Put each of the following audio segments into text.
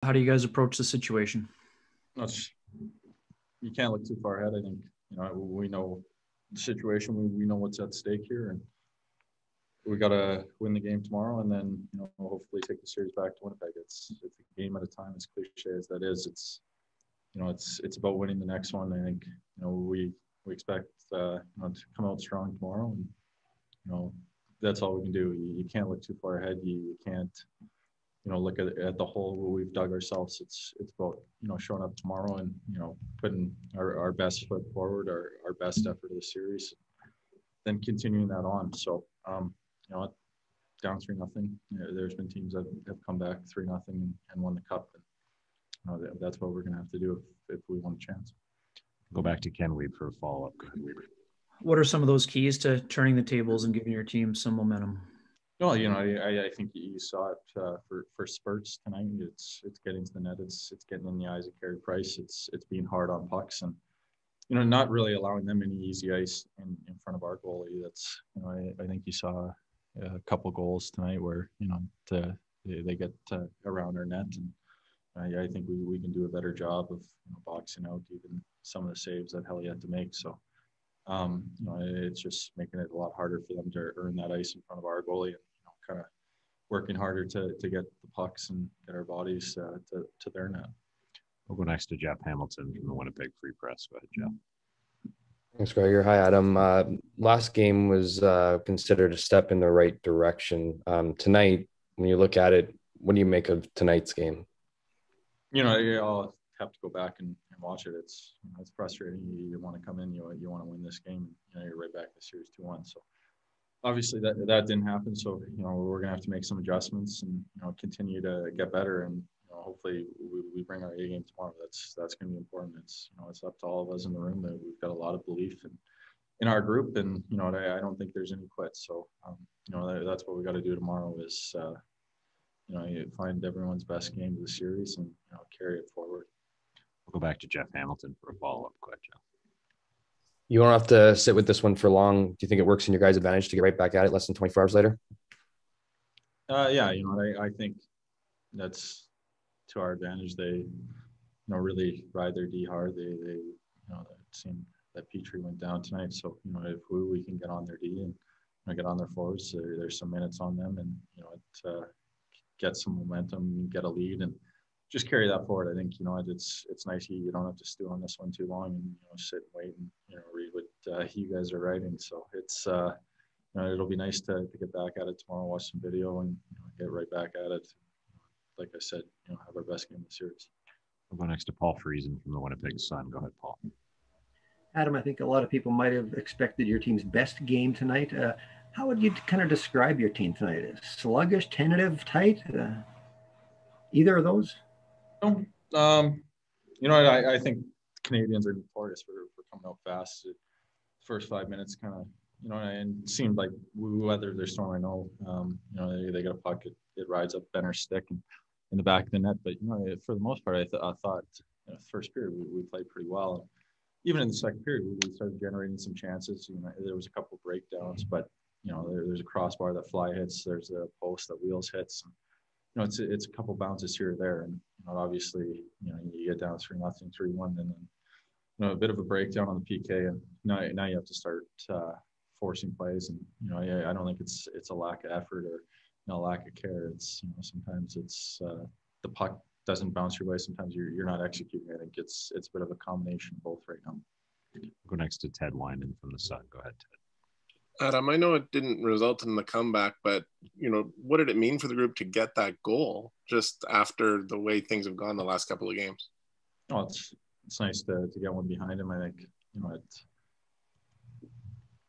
How do you guys approach the situation? That's, you can't look too far ahead. I think, we know the situation. We know what's at stake here, and we got to win the game tomorrow, and then hopefully take the series back to Winnipeg. It's a game at a time. As cliche as that is, it's about winning the next one. I think we expect to come out strong tomorrow, and that's all we can do. You can't look too far ahead. You can't look at the hole where we've dug ourselves. It's about showing up tomorrow and putting our best foot forward, our best effort of the series, then continuing that on. So down 3-0. There's been teams that have come back 3-0 and won the cup. And that's what we're going to have to do if we want a chance. Go back to Ken Weeb for a follow-up. Go ahead, Weber. What are some of those keys to turning the tables and giving your team some momentum? Well, I think you saw it for spurts tonight. It's getting to the net. It's getting in the eyes of Carey Price. It's being hard on pucks and not really allowing them any easy ice in front of our goalie. That's I think you saw a couple goals tonight where they get around our net, and I think we can do a better job of boxing out even some of the saves that Helly had to make. So it's just making it a lot harder for them to earn that ice in front of our goalie, and kind of working harder to get the pucks and get our bodies to their net. We'll go next to Jeff Hamilton from the Winnipeg Free Press. Go ahead, Jeff. Thanks, Gregor. Hi, Adam. Last game was considered a step in the right direction. Tonight, when you look at it, what do you make of tonight's game? I'll have to go back and watch it. It's frustrating. You want to come in, you want to win this game. You're right back to series 2-1. So obviously that didn't happen. So we're gonna have to make some adjustments and continue to get better. And hopefully we bring our A game tomorrow. That's going to be important. It's up to all of us in the room that we've got a lot of belief in our group, and I don't think there's any quits. So that's what we got to do tomorrow is find everyone's best game of the series and carry it forward. We'll go back to Jeff Hamilton for a follow-up question. You won't have to sit with this one for long. Do you think it works in your guys' advantage to get right back at it less than 24 hours later? Yeah, I think that's to our advantage. They really ride their D hard. They it seemed that Petrie went down tonight. So if we can get on their D and get on their forwards, there's some minutes on them, and get some momentum, get a lead, and just carry that forward. I think it's nice you don't have to stew on this one too long and sit and wait and read what you guys are writing. So it's it'll be nice to get back at it tomorrow, watch some video, and get right back at it. Like I said, have our best game of the series. We'll go next to Paul Friesen from the Winnipeg Sun. Go ahead, Paul. Adam, I think a lot of people might have expected your team's best game tonight. How would you kind of describe your team tonight? Sluggish, tentative, tight? Either of those? I think Canadians are notorious for coming out fast. The first 5 minutes kind of, and it seemed like whether their storm, I know, they got a puck, it rides up Benner's stick and in the back of the net. But, for the most part, I thought first period we played pretty well. Even in the second period, we started generating some chances. There was a couple of breakdowns, but, there's a crossbar that Fly hits. There's a post that Wheels hits. It's a couple bounces here or there. And, obviously, you get down 3-0, 3-1, and then, a bit of a breakdown on the PK. And now you have to start forcing plays. And, I don't think it's a lack of effort or a lack of care. It's, sometimes it's the puck doesn't bounce your way. Sometimes you're not executing. I think it's a bit of a combination of both right now. We'll go next to Ted Wyman from the Sun. Go ahead, Ted. Adam, I know it didn't result in the comeback, but, what did it mean for the group to get that goal just after the way things have gone the last couple of games? Oh, it's nice to get one behind him. I think,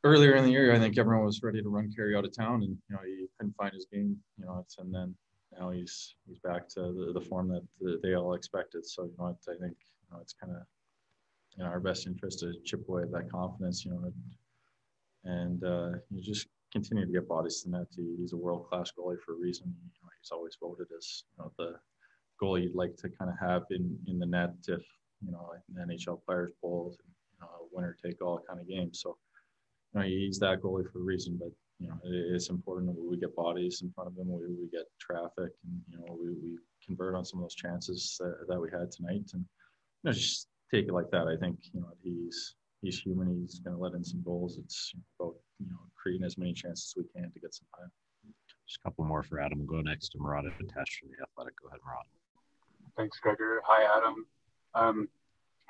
earlier in the year, I think everyone was ready to run Carey out of town, and, he couldn't find his game, and then now he's back to the form that they all expected. So, I think, it's kind of in our best interest to chip away at that confidence, and you just continue to get bodies to net. He's a world-class goalie for a reason. He's always voted as the goalie you'd like to kind of have in the net if an NHL players poll, winner take all kind of game. So he's that goalie for a reason. But it's important that we get bodies in front of him, we get traffic, and we convert on some of those chances that we had tonight, and just take it like that. I think he's human. He's going to let in some goals. It's about creating as many chances as we can to get some time. Just a couple more for Adam. We'll go next to Murad Attach from the Athletic. Go ahead, Murad. Thanks, Gregor. Hi, Adam.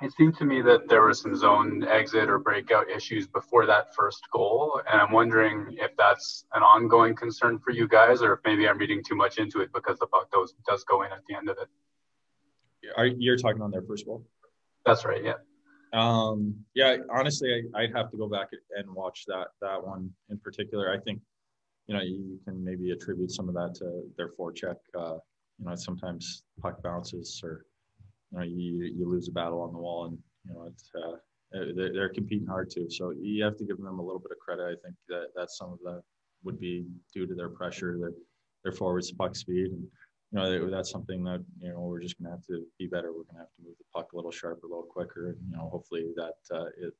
It seemed to me that there was some zone exit or breakout issues before that first goal, and I'm wondering if that's an ongoing concern for you guys, or if maybe I'm reading too much into it because the puck does go in at the end of it. You're talking on their first goal? That's right, yeah. Yeah, honestly, I'd have to go back and watch that one in particular. I think, you can maybe attribute some of that to their forecheck. Sometimes puck bounces, or you lose a battle on the wall, and they're competing hard too. So you have to give them a little bit of credit. I think that some of that would be due to their pressure, their forwards puck speed, and that's something that we're just going to have to be better. We're going to have to move the puck a little sharper, a little quicker, and hopefully that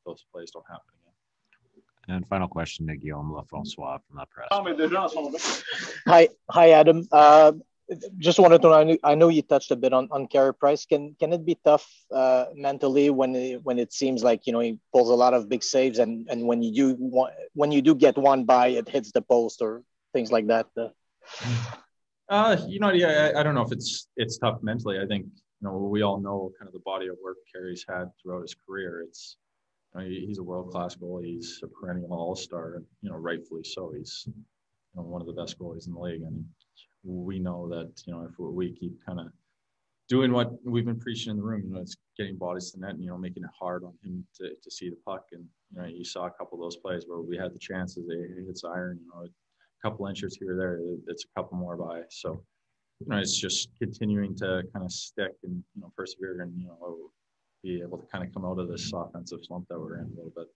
those plays don't happen again. And final question to Guillaume Lafrancois from the press. Hi, Adam. Just wanted to know, I know you touched a bit on Carey Price. Can it be tough mentally when it seems like he pulls a lot of big saves, and when you do get one by, it hits the post or things like that? Yeah, I don't know if it's tough mentally. I think we all know kind of the body of work Carey's had throughout his career. It's he's a world-class goalie. He's a perennial all-star, and rightfully so. He's one of the best goalies in the league, and we know that if we keep kind of doing what we've been preaching in the room, it's getting bodies to net, and making it hard on him to see the puck. And you saw a couple of those plays where we had the chances. It hits iron, a couple inches here or there. It's a couple more by. So it's just continuing to kind of stick and persevere, and be able to kind of come out of this offensive slump that we're in a little bit.